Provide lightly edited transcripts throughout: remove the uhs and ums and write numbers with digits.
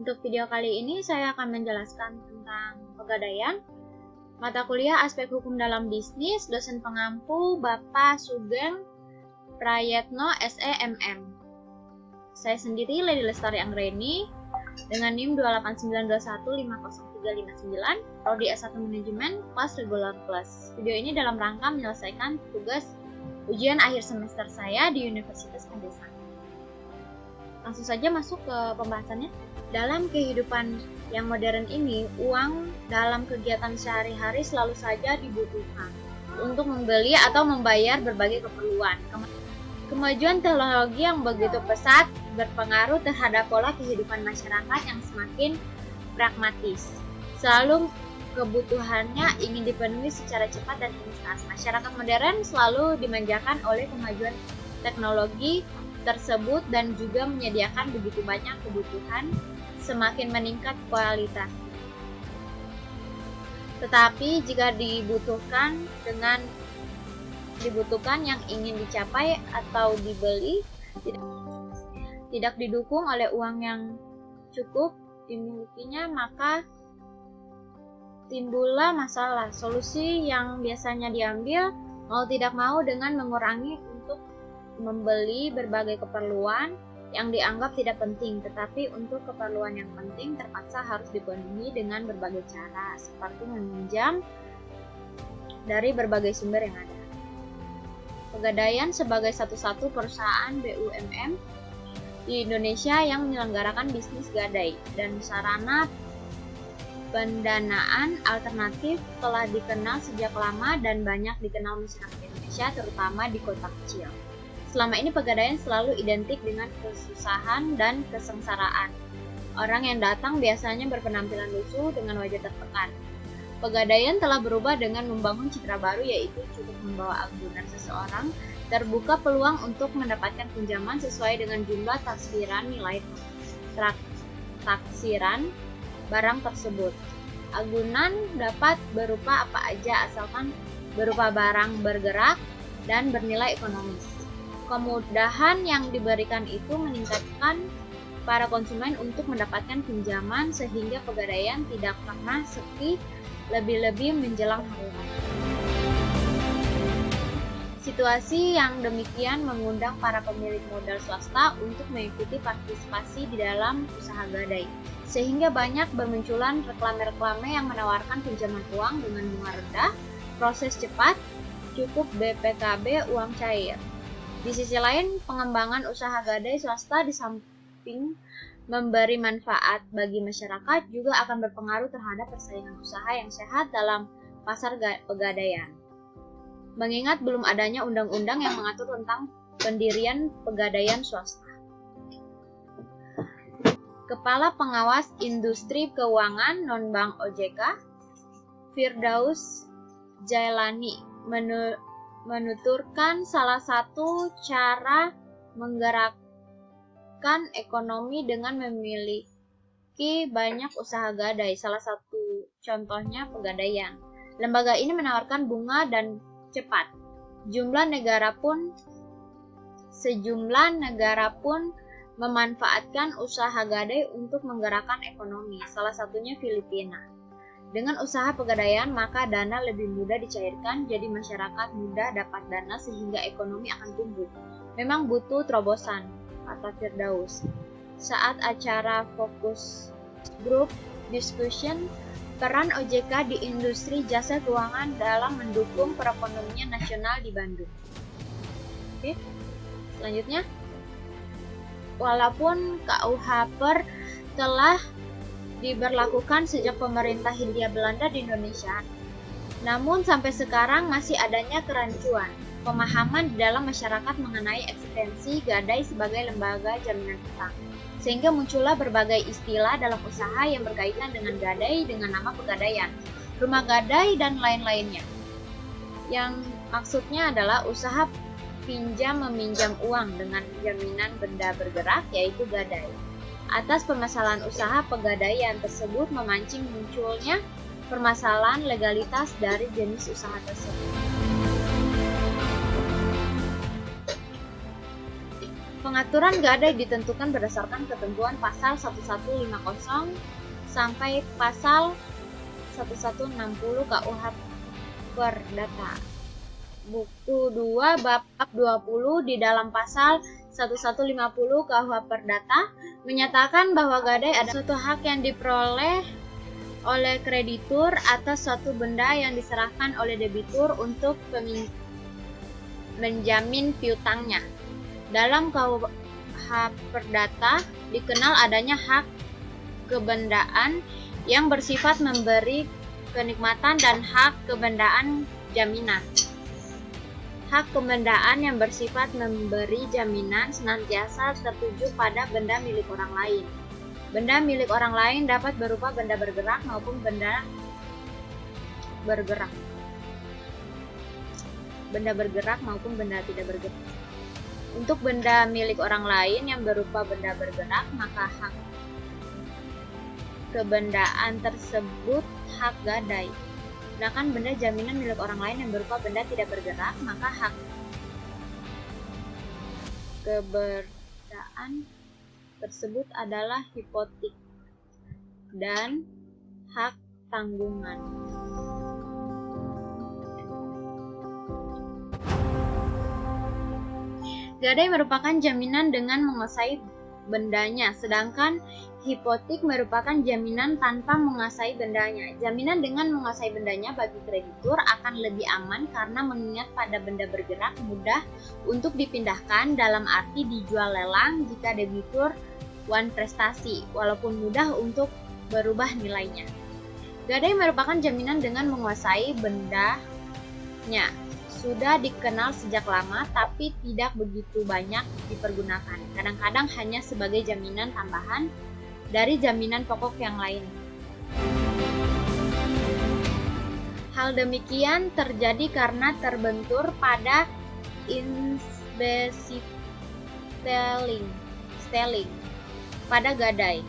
Untuk video kali ini saya akan menjelaskan tentang pegadaian, mata kuliah aspek hukum dalam bisnis, dosen pengampu Bapak Sugeng Prayetno SEMM. Saya sendiri Lady Lestari Anggreni dengan NIM 289215039, Prodi S1 Manajemen, kelas regular plus. Video ini dalam rangka menyelesaikan tugas ujian akhir semester saya di Universitas Pedesaan. Langsung saja masuk ke pembahasannya. Dalam kehidupan yang modern ini, uang dalam kegiatan sehari-hari selalu saja dibutuhkan untuk membeli atau membayar berbagai keperluan. Kemajuan teknologi yang begitu pesat berpengaruh terhadap pola kehidupan masyarakat yang semakin pragmatis. Selalu kebutuhannya ingin dipenuhi secara cepat dan instan. Masyarakat modern selalu dimanjakan oleh kemajuan teknologi tersebut dan juga menyediakan begitu banyak kebutuhan semakin meningkat kualitas. Tetapi jika dibutuhkan yang ingin dicapai atau dibeli tidak didukung oleh uang yang cukup dimilikinya, maka timbullah masalah. Solusi yang biasanya diambil mau tidak mau dengan mengurangi untuk membeli berbagai keperluan yang dianggap tidak penting, tetapi untuk keperluan yang penting terpaksa harus dipenuhi dengan berbagai cara, seperti meminjam dari berbagai sumber yang ada. Pegadaian sebagai satu-satu perusahaan BUMN di Indonesia yang menyelenggarakan bisnis gadai dan sarana pendanaan alternatif telah dikenal sejak lama dan banyak dikenal masyarakat Indonesia, terutama di kota kecil. Selama ini pegadaian selalu identik dengan kesusahan dan kesengsaraan. Orang yang datang biasanya berpenampilan lusuh dengan wajah tertekan. Pegadaian telah berubah dengan membangun citra baru, yaitu cukup membawa agunan seseorang, terbuka peluang untuk mendapatkan pinjaman sesuai dengan jumlah taksiran nilai taksiran barang tersebut. Agunan dapat berupa apa aja asalkan berupa barang bergerak dan bernilai ekonomis. Kemudahan yang diberikan itu meningkatkan para konsumen untuk mendapatkan pinjaman sehingga pegadaian tidak pernah sepi, lebih-lebih menjelang hari raya. Situasi yang demikian mengundang para pemilik modal swasta untuk mengikuti partisipasi di dalam usaha gadai, sehingga banyak bermunculan reklame-reklame yang menawarkan pinjaman uang dengan bunga rendah, proses cepat, cukup BPKB uang cair. Di sisi lain, pengembangan usaha gadai swasta di samping memberi manfaat bagi masyarakat juga akan berpengaruh terhadap persaingan usaha yang sehat dalam pasar pegadaian. Mengingat belum adanya undang-undang yang mengatur tentang pendirian pegadaian swasta. Kepala Pengawas Industri Keuangan Non-Bank OJK, Firdaus Jailani menuturkan salah satu cara menggerakkan ekonomi dengan memiliki banyak usaha gadai. Salah satu contohnya pegadaian. Lembaga ini menawarkan bunga dan cepat. Sejumlah negara pun memanfaatkan usaha gadai untuk menggerakkan ekonomi, salah satunya Filipina. Dengan usaha pegadaian, maka dana lebih mudah dicairkan, jadi masyarakat mudah dapat dana sehingga ekonomi akan tumbuh. Memang butuh terobosan, kata Firdaus. Saat acara Fokus Group Discussion, peran OJK di industri jasa keuangan dalam mendukung perekonomian nasional di Bandung. Oke, selanjutnya. Walaupun KUH telah diberlakukan sejak pemerintah Hindia Belanda di Indonesia, namun sampai sekarang masih adanya kerancuan pemahaman di dalam masyarakat mengenai eksistensi gadai sebagai lembaga jaminan hutang, sehingga muncullah berbagai istilah dalam usaha yang berkaitan dengan gadai dengan nama pegadaian, rumah gadai, dan lain-lainnya. Yang maksudnya adalah usaha pinjam-meminjam uang dengan jaminan benda bergerak, yaitu gadai. Atas permasalahan usaha pegadaian tersebut memancing munculnya permasalahan legalitas dari jenis usaha tersebut. Pengaturan gadai ditentukan berdasarkan ketentuan pasal 1150 sampai pasal 1160 KUH Perdata. Buku 2 bab 20 di dalam pasal 1150 KUH Perdata menyatakan bahwa gadai adalah suatu hak yang diperoleh oleh kreditur atas suatu benda yang diserahkan oleh debitur untuk menjamin piutangnya. Dalam KUH Perdata dikenal adanya hak kebendaan yang bersifat memberi kenikmatan dan hak kebendaan jaminan. Hak kebendaan yang bersifat memberi jaminan senantiasa tertuju pada benda milik orang lain. Benda milik orang lain dapat berupa benda bergerak maupun benda bergerak. Benda bergerak maupun benda tidak bergerak. Untuk benda milik orang lain yang berupa benda bergerak, maka hak kebendaan tersebut hak gadai. Sedangkan benda jaminan milik orang lain yang berupa benda tidak bergerak, maka hak kebendaan tersebut adalah hipotek dan hak tanggungan. Gadai merupakan jaminan dengan menguasai bendanya, sedangkan hipotek merupakan jaminan tanpa menguasai bendanya. Jaminan dengan menguasai bendanya bagi kreditur akan lebih aman karena mengingat pada benda bergerak mudah untuk dipindahkan, dalam arti dijual lelang jika debitur wan prestasi, walaupun mudah untuk berubah nilainya. Gadai merupakan jaminan dengan menguasai bendanya. Sudah dikenal sejak lama tapi tidak begitu banyak dipergunakan. Kadang-kadang hanya sebagai jaminan tambahan dari jaminan pokok yang lain. Hal demikian terjadi karena terbentur pada stelling pada gadai.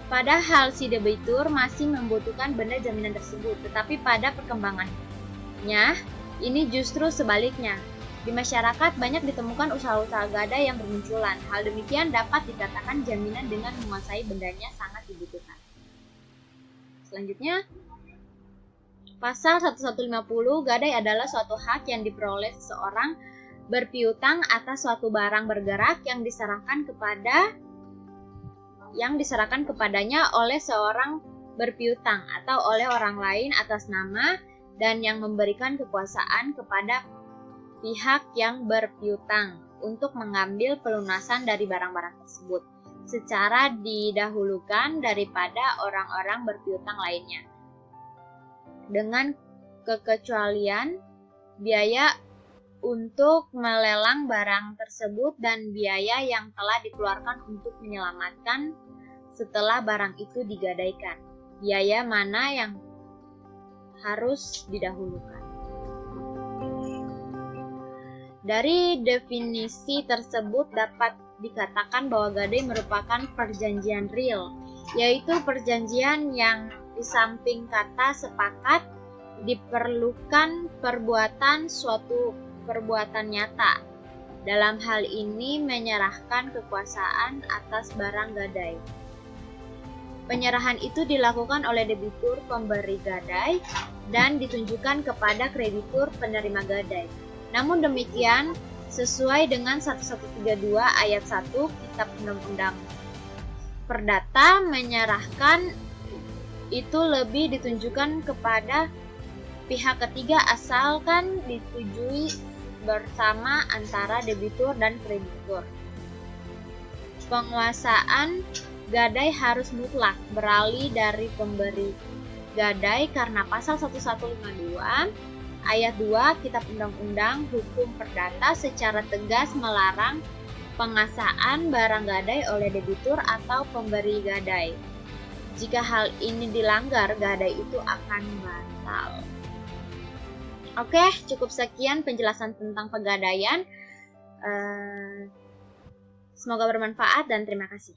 Padahal si debitur masih membutuhkan benda jaminan tersebut, tetapi pada perkembangannya ini justru sebaliknya. Di masyarakat banyak ditemukan usaha-usaha gadai yang bermunculan. Hal demikian dapat dikatakan jaminan dengan menguasai bendanya sangat dibutuhkan. Selanjutnya, pasal 1150, gadai adalah suatu hak yang diperoleh seseorang berpiutang atas suatu barang bergerak yang diserahkan kepadanya oleh seorang berpiutang atau oleh orang lain atas nama dan yang memberikan kekuasaan kepada pihak yang berpiutang untuk mengambil pelunasan dari barang-barang tersebut secara didahulukan daripada orang-orang berpiutang lainnya, dengan kekecualian biaya untuk melelang barang tersebut dan biaya yang telah dikeluarkan untuk menyelamatkan setelah barang itu digadaikan. Biaya mana yang harus didahulukan. Dari definisi tersebut dapat dikatakan bahwa gadai merupakan perjanjian real, yaitu perjanjian yang di samping kata sepakat diperlukan perbuatan suatu perbuatan nyata. Dalam hal ini menyerahkan kekuasaan atas barang gadai. Penyerahan itu dilakukan oleh debitur pemberi gadai dan ditunjukkan kepada kreditur penerima gadai. Namun demikian, sesuai dengan 1132 ayat 1 Kitab Undang-Undang Perdata, menyerahkan itu lebih ditunjukkan kepada pihak ketiga asalkan disetujui bersama antara debitur dan kreditur. Penguasaan gadai harus mutlak beralih dari pemberi gadai karena pasal 1152 ayat 2 Kitab Undang-Undang Hukum Perdata secara tegas melarang penguasaan barang gadai oleh debitur atau pemberi gadai. Jika hal ini dilanggar, gadai itu akan batal. Oke, cukup sekian penjelasan tentang pegadaian. Semoga bermanfaat dan terima kasih.